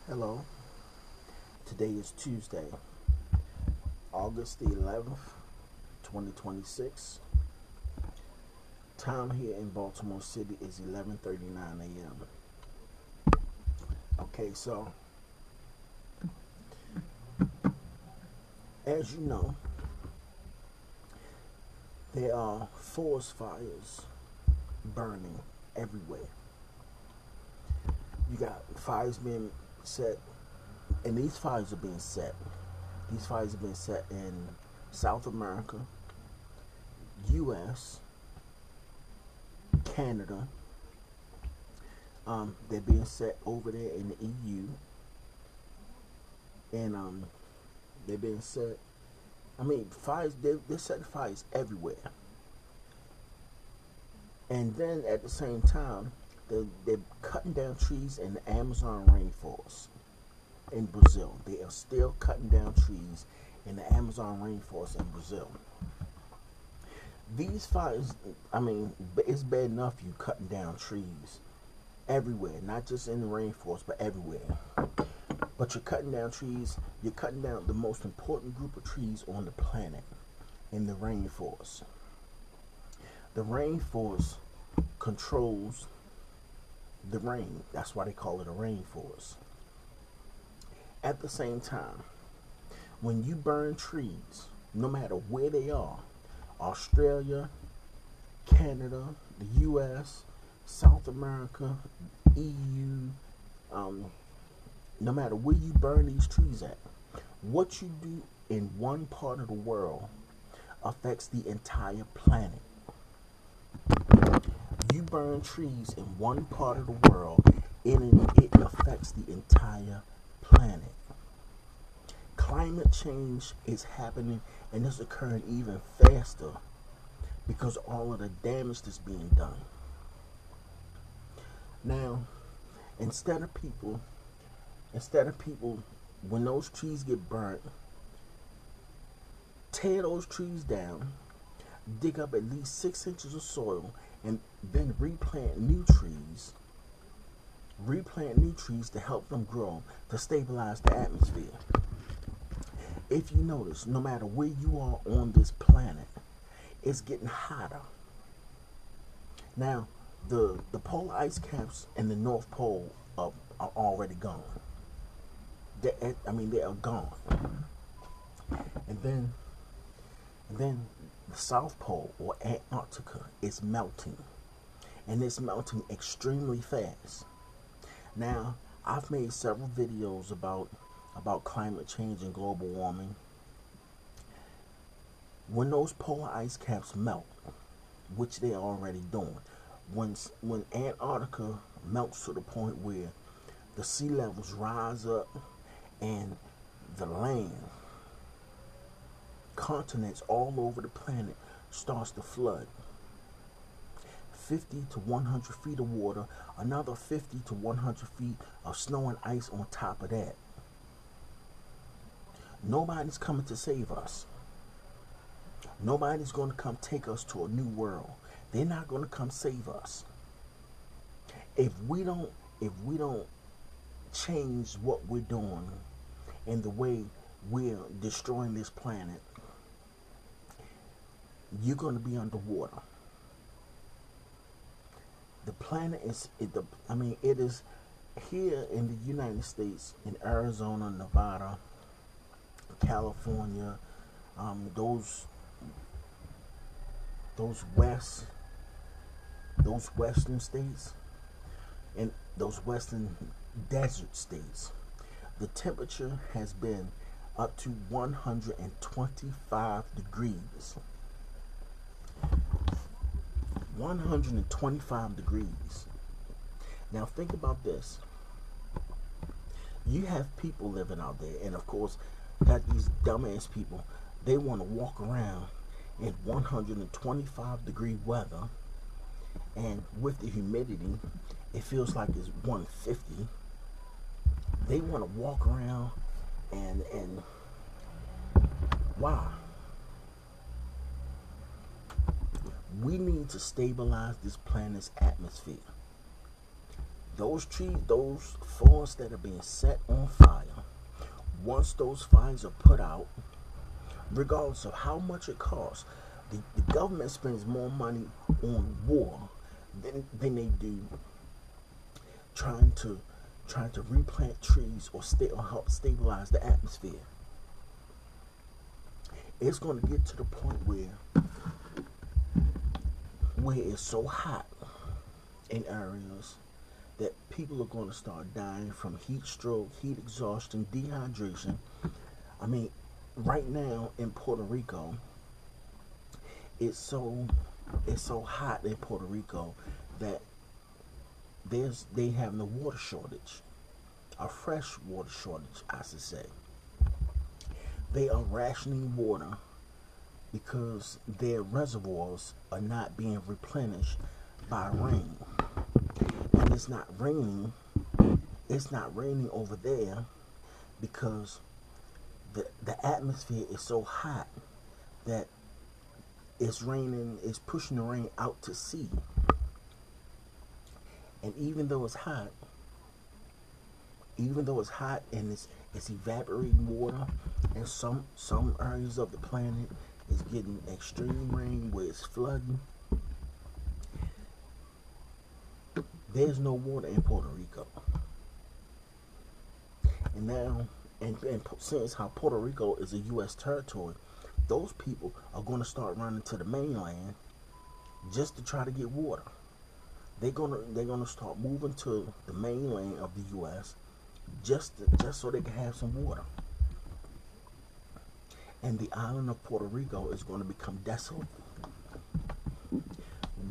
Hello, today is Tuesday, August the 11th, 2026. Time here in Baltimore City is 11:39 a.m. Okay, so as you know, there are forest fires burning everywhere. You got fires being set, and these fires are being set. These fires are being set in South America, U.S., Canada. They're being set over there in the EU, and they're being set. I mean, fires. They're setting fires everywhere, and then at the same time, they're cutting down trees in the Amazon rainforest in Brazil. They are still cutting down trees in the Amazon rainforest in Brazil. These fires, I mean, it's bad enough you cutting down trees everywhere, not just in the rainforest, but everywhere. But you're cutting down trees, you're cutting down the most important group of trees on the planet in the rainforest. The rainforest controls the rain. That's why they call it a rainforest. At the same time, when you burn trees, no matter where they are, Australia, Canada, the US, South America, EU, no matter where you burn these trees at, what you do in one part of the world affects the entire planet. You burn trees in one part of the world, and it affects the entire planet. Climate change is happening, and it's occurring even faster because of all of the damage that's being done. Now, instead of people, when those trees get burnt, tear those trees down, dig up at least 6 inches of soil, and then replant new trees. Replant new trees to help them grow, to stabilize the atmosphere. If you notice, no matter where you are on this planet, it's getting hotter. Now, the polar ice caps and the North Pole are already gone. They are gone. And then the South Pole, or Antarctica, is melting, and it's melting extremely fast. Now, I've made several videos about climate change and global warming. When those polar ice caps melt, which they're already doing, when Antarctica melts to the point where the sea levels rise up and the land, continents all over the planet starts to flood. 50 to 100 feet of water, another 50 to 100 feet of snow and ice on top of that. Nobody's coming to save us. Nobody's going to come take us to a new world. They're not going to come save us. If we don't change what we're doing and the way we're destroying this planet, you're going to be underwater. The planet it is here in the United States, in Arizona, Nevada, California, those western states and those western desert states, the temperature has been up to 125 degrees. 125 degrees. Now think about this. You have people living out there, and of course, got these dumbass people. They want to walk around in 125 degree weather, and with the humidity, it feels like it's 150. They want to walk around and why? We need to stabilize this planet's atmosphere. Those trees, those forests that are being set on fire, once those fires are put out, regardless of how much it costs, the government spends more money on war than they do trying to replant trees or help stabilize the atmosphere. It's going to get to the point where it's so hot in areas that people are going to start dying from heat stroke, heat exhaustion, dehydration. I mean, right now in Puerto Rico, it's so hot in Puerto Rico that they having a water shortage, a fresh water shortage, I should say. They are rationing water because their reservoirs are not being replenished by rain. And it's not raining over there because the atmosphere is so hot that it's pushing the rain out to sea. And even though it's hot and it's evaporating water, and some areas of the planet is getting extreme rain where it's flooding, there's no water in Puerto Rico. And now, and since how Puerto Rico is a U.S. territory, those people are going to start running to the mainland just to try to get water. They're gonna start moving to the mainland of the U.S. just so they can have some water. And the island of Puerto Rico is going to become desolate.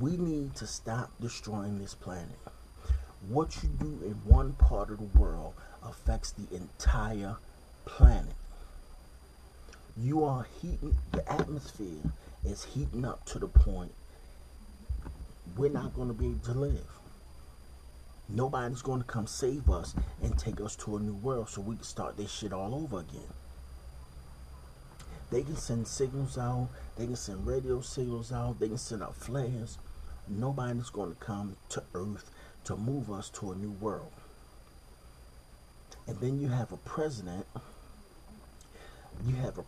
We need to stop destroying this planet. What you do in one part of the world affects the entire planet. You are heating, the atmosphere is heating up to the point we're not going to be able to live. Nobody's going to come save us and take us to a new world so we can start this shit all over again. They can send signals out, they can send radio signals out, they can send out flares. Nobody's going to come to Earth to move us to a new world. And then you have a president, you have a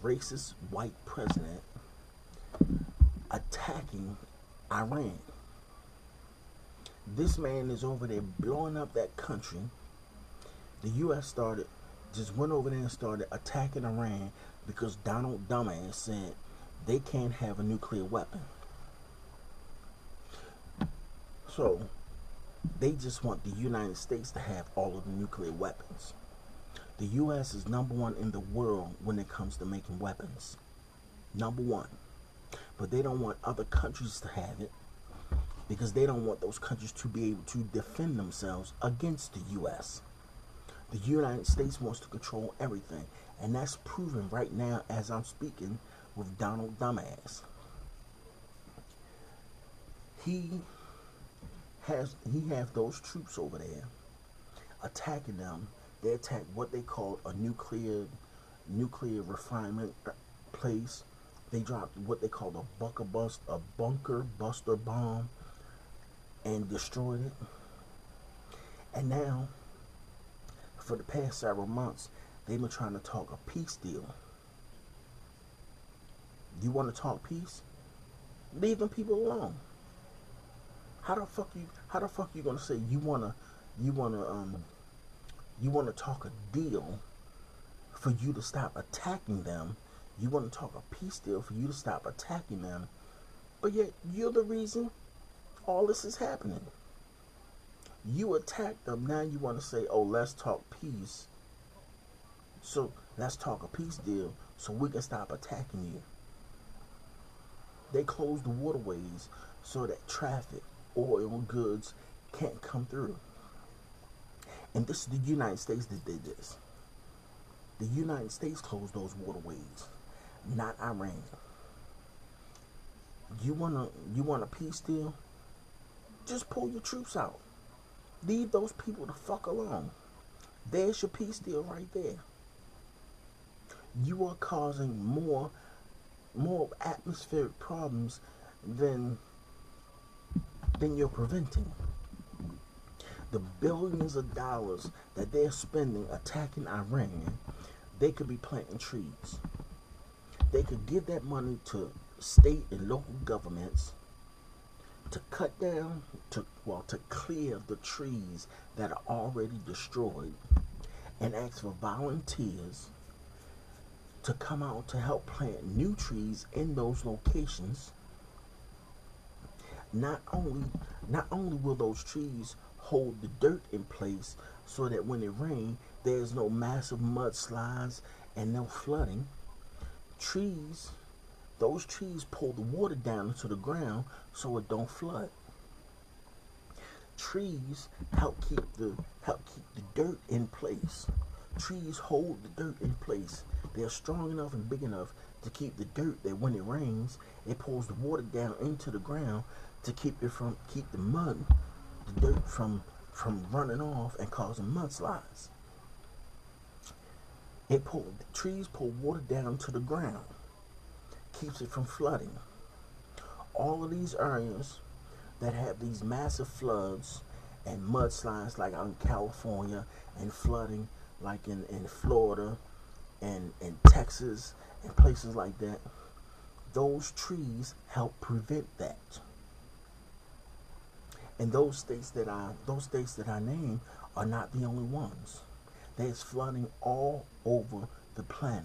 racist white president attacking Iran. This man is over there blowing up that country. The U.S. just went over there and started attacking Iran because Donald Dumbass said they can't have a nuclear weapon. So they just want the United States to have all of the nuclear weapons. The U.S. is number one in the world when it comes to making weapons. Number one. But they don't want other countries to have it because they don't want those countries to be able to defend themselves against the U.S. The United States wants to control everything, and that's proven right now as I'm speaking with Donald Dumbass. He has those troops over there attacking them. They attack what they call a nuclear refinement place. They dropped what they called a bunker buster bomb and destroyed it. And now, for the past several months, they've been trying to talk a peace deal. You want to talk peace? Leave them people alone. How the fuck you gonna say you wanna talk a deal for you to stop attacking them? You want to talk a peace deal for you to stop attacking them, but yet you're the reason all this is happening. You attacked them, now you want to say, oh, let's talk peace. So let's talk a peace deal so we can stop attacking you. They closed the waterways so that traffic, oil, goods can't come through. And this is the United States that did this. The United States closed those waterways, not Iran. You want a peace deal? Just pull your troops out. Leave those people the fuck alone. There's your peace deal right there. You are causing more atmospheric problems than you're preventing. the billions of dollars that they're spending attacking Iran, they could be planting trees. They could give that money to state and local governments to cut down, to clear the trees that are already destroyed, and ask for volunteers to come out to help plant new trees in those locations. Not only will those trees hold the dirt in place so that when it rains, there's no massive mudslides and no flooding. Those trees pull the water down into the ground so it don't flood. Trees help keep the dirt in place. Trees hold the dirt in place. They're strong enough and big enough to keep the dirt that when it rains, it pulls the water down into the ground to keep the mud, the dirt from running off and causing mudslides. Trees pull water down to the ground, keeps it from flooding. All of these areas that have these massive floods and mudslides, like out in California, and flooding like in Florida and in Texas and places like that, those trees help prevent that. And those states that I name are not the only ones. There's flooding all over the planet.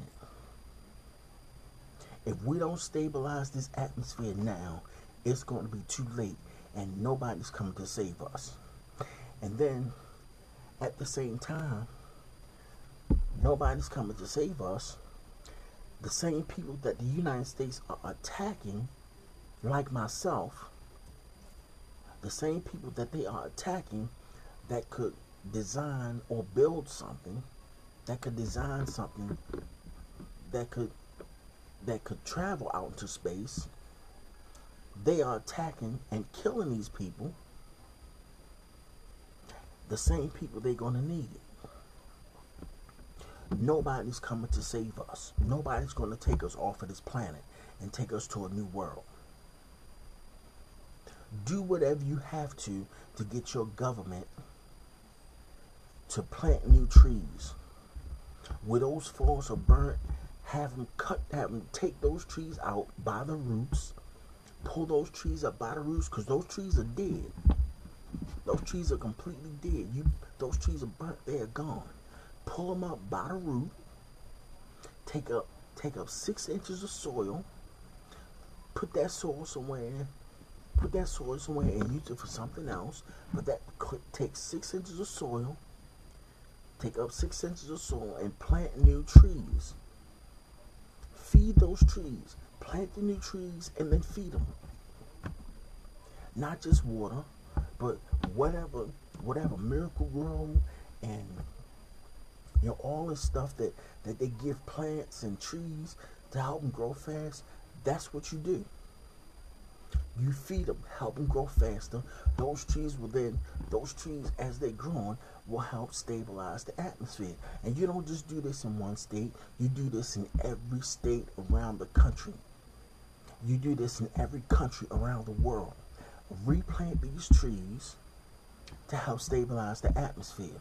If we don't stabilize this atmosphere now, it's going to be too late, and nobody's coming to save us. And then, at the same time, nobody's coming to save us. The same people that the United States are attacking, like myself, the same people that they are attacking that could design or build something, that could design something that could travel out into space, they are attacking and killing these people. The same people they're going to need. Nobody's coming to save us. Nobody's going to take us off of this planet and take us to a new world. Do whatever you have to get your government to plant new trees. Where those forests are burnt, have them take those trees out by the roots, pull those trees up by the roots, because those trees are dead. Those trees are completely dead. Those trees are burnt, they're gone. Pull them up by the root, take up 6 inches of soil, put that soil somewhere and use it for something else. But take 6 inches of soil, take up 6 inches of soil and plant new trees. Feed those trees. Plant the new trees and then feed them. Not just water, but whatever Miracle-Gro and all this stuff that they give plants and trees to help them grow fast. That's what you do. You feed them, help them grow faster. Those trees, as they grow on, will help stabilize the atmosphere. And you don't just do this in one state. You do this in every state around the country. You do this in every country around the world. Replant these trees to help stabilize the atmosphere.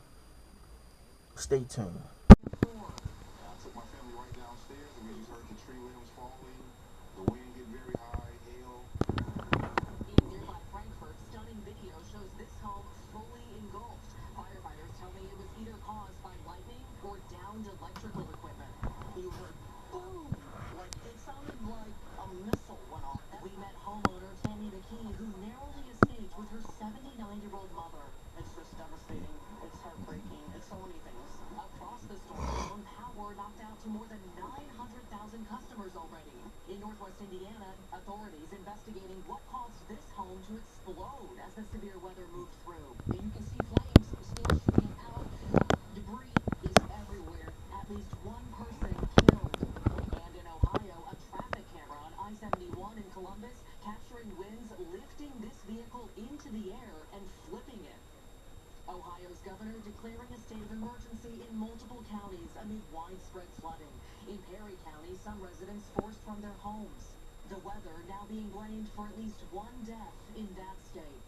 Stay tuned. I took my family right downstairs and we just heard the tree limbs falling, the wind get very high, hail. In nearby Frankfurt, stunning video shows this home fully engulfed. Firefighters tell me it was either caused by lightning or downed electrical equipment. You heard boom, like it sounded like a missile went off. We met homeowner Tammy McKee, who narrowly escaped with her 79-year-old mother. It's just devastating. It's heartbreaking. It's so many things. Across the storm zone, power knocked out to more than 900,000 customers already. In Northwest Indiana, authorities investigating what caused this home to explode as the severe weather moved through. And you can see flames still shooting out. Debris is everywhere. At least one person killed. And in Ohio, a traffic camera on I-71 in Columbus capturing winds lifting this vehicle into the air and flipping it. Ohio's governor declaring a state of emergency in multiple counties amid widespread flooding. In Perry County, some residents forced from their homes. The weather now being blamed for at least one death in that state.